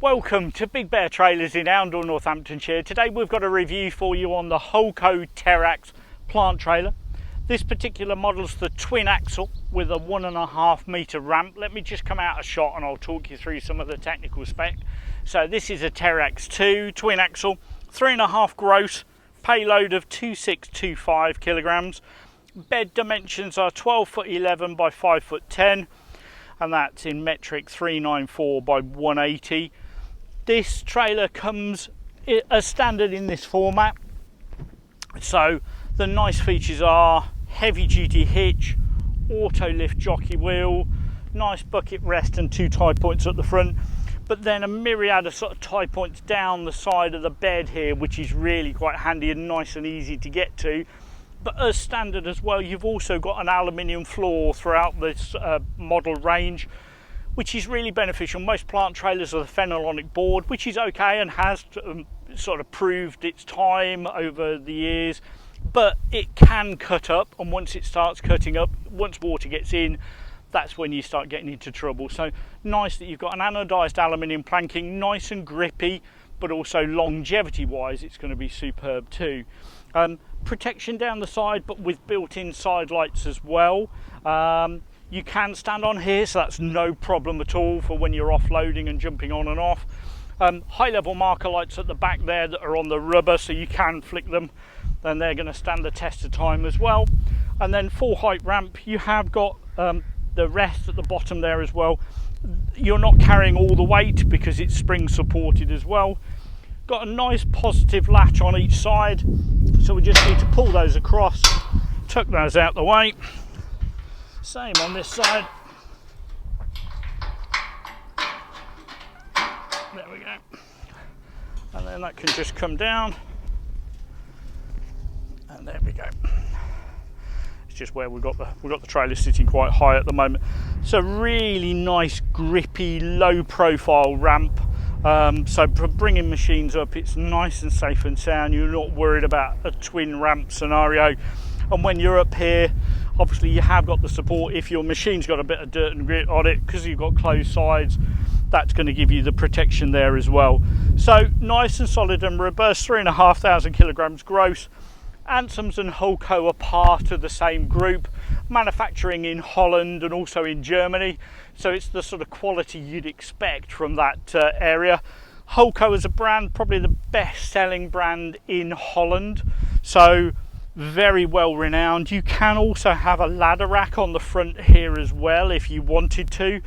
Welcome to Big Bear Trailers in Oundle, Northamptonshire. Today we've got a review for you on the HULCO Terrax plant trailer. This particular model's the twin axle with a 1.5 metre ramp. Let me just come out a shot and I'll talk you through some of the technical spec. So this is a Terrax-2 twin axle, 3.5 gross, payload of 2625 kilograms. Bed dimensions are 12'11" by 5'10", and that's in metric 394 by 180. This trailer comes as standard in this format. So the nice features are heavy duty hitch, auto lift jockey wheel, nice bucket rest and 2 tie points at the front, but then a myriad of sort of tie points down the side of the bed here, which is really quite handy and nice and easy to get to. But as standard as well, you've also got an aluminium floor throughout this model range, which is really beneficial. Most plant trailers are the phenolonic board, which is okay and has sort of proved its time over the years, but it can cut up, and once it starts cutting up, once water gets in, that's when you start getting into trouble. So nice that you've got an anodized aluminium planking, nice and grippy, but also longevity wise it's going to be superb too. Protection down the side, but with built-in side lights as well. You can stand on here, so that's no problem at all for when you're offloading and jumping on and off. High level marker lights at the back there that are on the rubber, so you can flick them, then they're going to stand the test of time as well. And then full height ramp, you have got the rest at the bottom there as well. You're not carrying all the weight because it's spring supported as well. Got a nice positive latch on each side, so we just need to pull those across, tuck those out the way. Same on this side. There we go. And then that can just come down. And there we go. It's just where we've got the trailer sitting quite high at the moment. So really nice, grippy, low profile ramp. So for bringing machines up, it's nice and safe and sound. You're not worried about a twin ramp scenario. And when you're up here, obviously you have got the support. If your machine's got a bit of dirt and grit on it, because you've got closed sides, that's going to give you the protection there as well. So nice and solid and robust, 3,500 kilograms gross. Anssems and HULCO are part of the same group, manufacturing in Holland and also in Germany, so it's the sort of quality you'd expect from that area. HULCO as a brand, probably the best selling brand in Holland, so very well renowned. You can also have a ladder rack on the front here as well if you wanted to.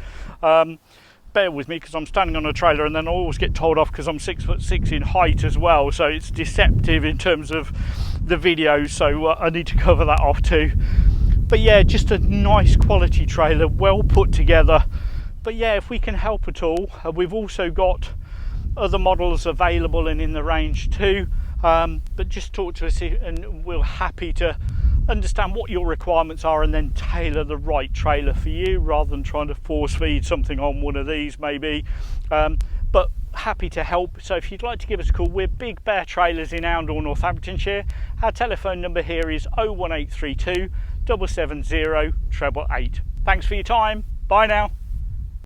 Bear with me because I'm standing on a trailer and then I always get told off because I'm 6'6" in height as well, so it's deceptive in terms of the video, so I need to cover that off too. But yeah, just a nice quality trailer, well put together. But yeah, if we can help at all, we've also got other models available and in the range too, but just talk to us and we're happy to understand what your requirements are and then tailor the right trailer for you rather than trying to force feed something on one of these maybe. But happy to help. So if you'd like to give us a call, we're Big Bear Trailers in Oundle, Northamptonshire. Our telephone number here is 01832 770 888. Thanks for your time. Bye now.